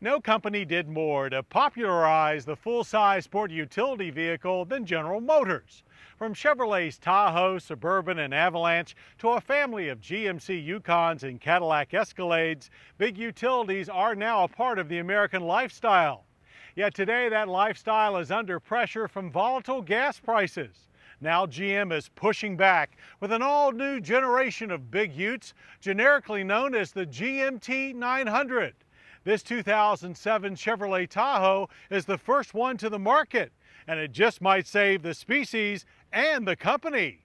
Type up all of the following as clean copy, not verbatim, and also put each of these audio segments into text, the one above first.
No company did more to popularize the full-size sport utility vehicle than General Motors. From Chevrolet's Tahoe, Suburban, and Avalanche to a family of GMC Yukons and Cadillac Escalades, big utilities are now a part of the American lifestyle. Yet today that lifestyle is under pressure from volatile gas prices. Now GM is pushing back with an all-new generation of big utes, generically known as the GMT 900. This 2007 Chevrolet Tahoe is the first one to the market, and it just might save the species and the company.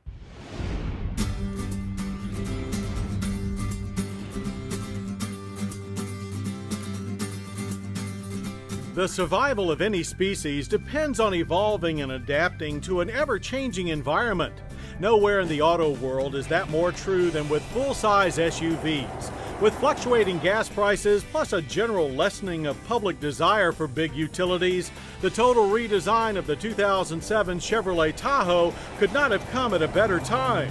The survival of any species depends on evolving and adapting to an ever-changing environment. Nowhere in the auto world is that more true than with full-size SUVs. With fluctuating gas prices, plus a general lessening of public desire for big utilities, the total redesign of the 2007 Chevrolet Tahoe could not have come at a better time.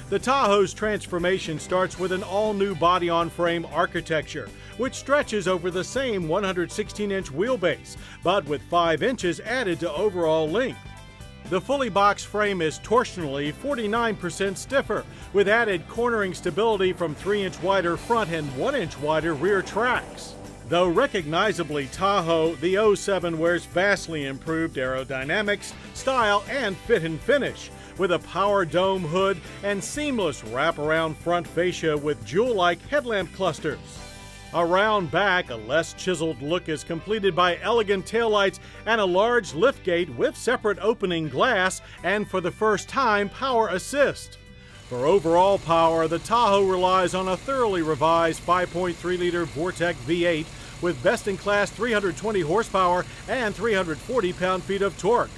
The Tahoe's transformation starts with an all-new body-on-frame architecture, which stretches over the same 116-inch wheelbase, but with 5 inches added to overall length. The fully boxed frame is torsionally 49% stiffer, with added cornering stability from 3-inch wider front and 1-inch wider rear tracks. Though recognizably Tahoe, the 07 wears vastly improved aerodynamics, style, and fit and finish, with a power dome hood and seamless wraparound front fascia with jewel-like headlamp clusters. Around back, a less chiseled look is completed by elegant taillights and a large liftgate with separate opening glass and, for the first time, power assist. For overall power, the Tahoe relies on a thoroughly revised 5.3-liter Vortec V8 with best-in-class 320 horsepower and 340 pound-feet of torque.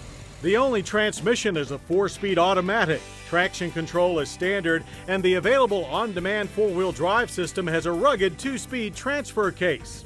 The only transmission is a 4-speed automatic. Traction control is standard, and the available on-demand 4-wheel drive system has a rugged 2-speed transfer case.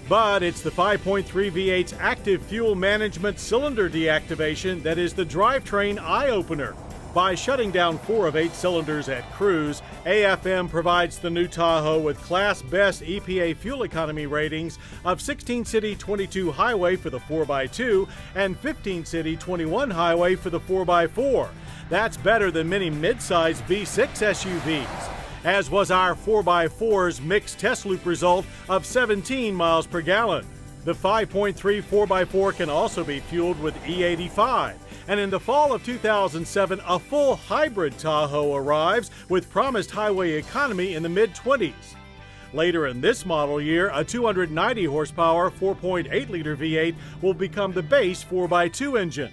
But it's the 5.3 V8's active fuel management cylinder deactivation that is the drivetrain eye-opener. By shutting down 4 of 8 cylinders at cruise, AFM provides the new Tahoe with class-best EPA fuel economy ratings of 16-city 22 highway for the 4x2 and 15-city 21 highway for the 4x4. That's better than many mid-size V6 SUVs, as was our 4x4's mixed test loop result of 17 miles per gallon. The 5.3 4x4 can also be fueled with E85. And in the fall of 2007, a full hybrid Tahoe arrives with promised highway economy in the mid-20s. Later in this model year, a 290 horsepower 4.8-liter V8 will become the base 4x2 engine.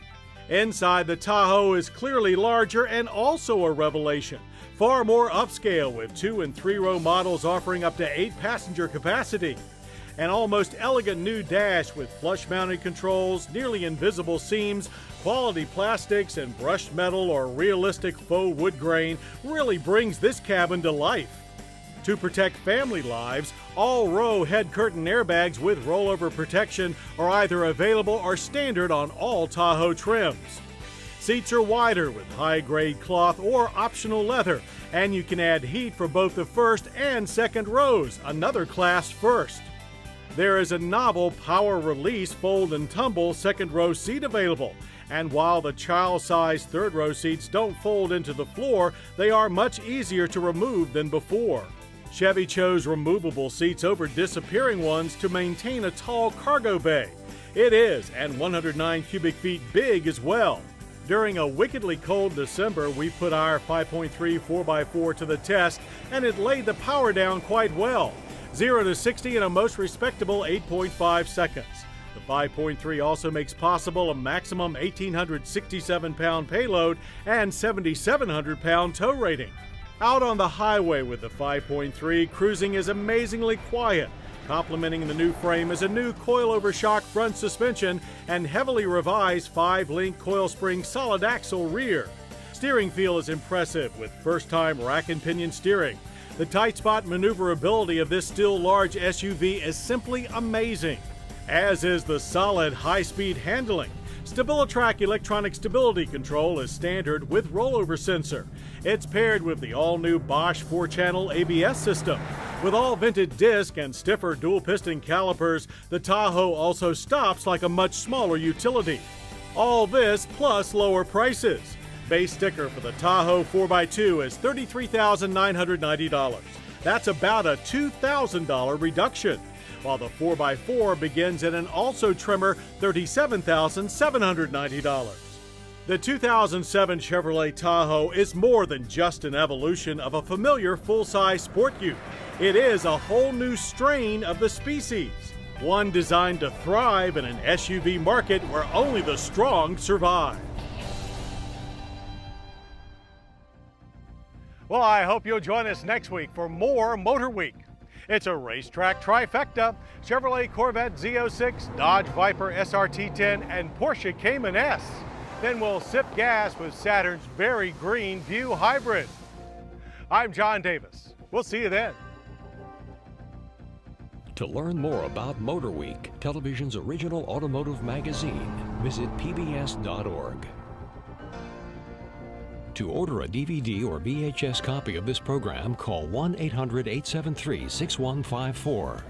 Inside, the Tahoe is clearly larger and also a revelation. Far more upscale, with 2- and 3-row models offering up to 8 passenger capacity. An almost elegant new dash with flush-mounted controls, nearly invisible seams, quality plastics, and brushed metal or realistic faux wood grain really brings this cabin to life. To protect family lives, all-row head curtain airbags with rollover protection are either available or standard on all Tahoe trims. Seats are wider with high-grade cloth or optional leather, and you can add heat for both the first and second rows, another class first. There is a novel power release fold and tumble second row seat available, and while the child-sized third row seats don't fold into the floor, they are much easier to remove than before. Chevy chose removable seats over disappearing ones to maintain a tall cargo bay. It is, and 109 cubic feet big as well. During a wickedly cold December, we put our 5.3 4x4 to the test, and it laid the power down quite well. 0 to 60 in a most respectable 8.5 seconds. The 5.3 also makes possible a maximum 1,867-pound payload and 7,700-pound tow rating. Out on the highway with the 5.3, cruising is amazingly quiet. Complementing the new frame is a new coilover shock front suspension and heavily revised 5-link coil spring solid axle rear. Steering feel is impressive with first-time rack and pinion steering. The tight spot maneuverability of this still large SUV is simply amazing, as is the solid high-speed handling. StabiliTrak electronic stability control is standard with rollover sensor. It's paired with the all-new Bosch 4-channel ABS system. With all vented disc and stiffer dual-piston calipers, the Tahoe also stops like a much smaller utility. All this plus lower prices. Base sticker for the Tahoe 4x2 is $33,990. That's about a $2,000 reduction, while the 4x4 begins at an also trimmer $37,790. The 2007 Chevrolet Tahoe is more than just an evolution of a familiar full-size sport ute. It is a whole new strain of the species, one designed to thrive in an SUV market where only the strong survive. Well, I hope you'll join us next week for more Motorweek. It's a racetrack trifecta: Chevrolet Corvette Z06, Dodge Viper SRT10, and Porsche Cayman S. Then we'll sip gas with Saturn's very green View Hybrid. I'm John Davis. We'll see you then. To learn more about Motorweek, television's original automotive magazine, visit pbs.org. To order a DVD or VHS copy of this program, call 1-800-873-6154.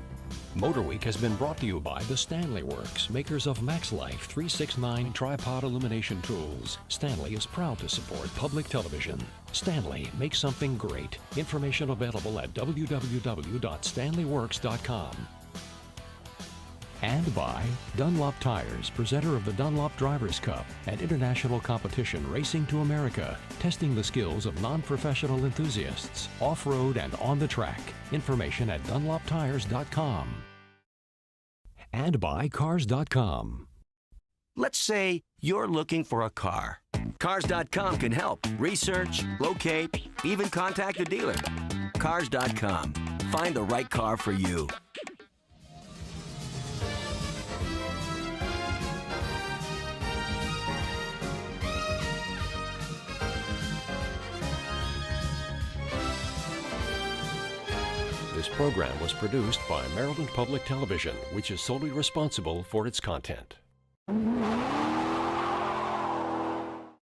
Motorweek has been brought to you by the Stanley Works, makers of MaxLife 369 tripod illumination tools. Stanley is proud to support public television. Stanley, make something great. Information available at www.stanleyworks.com. And by Dunlop Tires, presenter of the Dunlop Drivers' Cup, an international competition racing to America, testing the skills of non-professional enthusiasts, off-road and on the track. Information at dunloptires.com. And by Cars.com. Let's say you're looking for a car. Cars.com can help research, locate, even contact a dealer. Cars.com. Find the right car for you. This program was produced by Maryland Public Television, which is solely responsible for its content.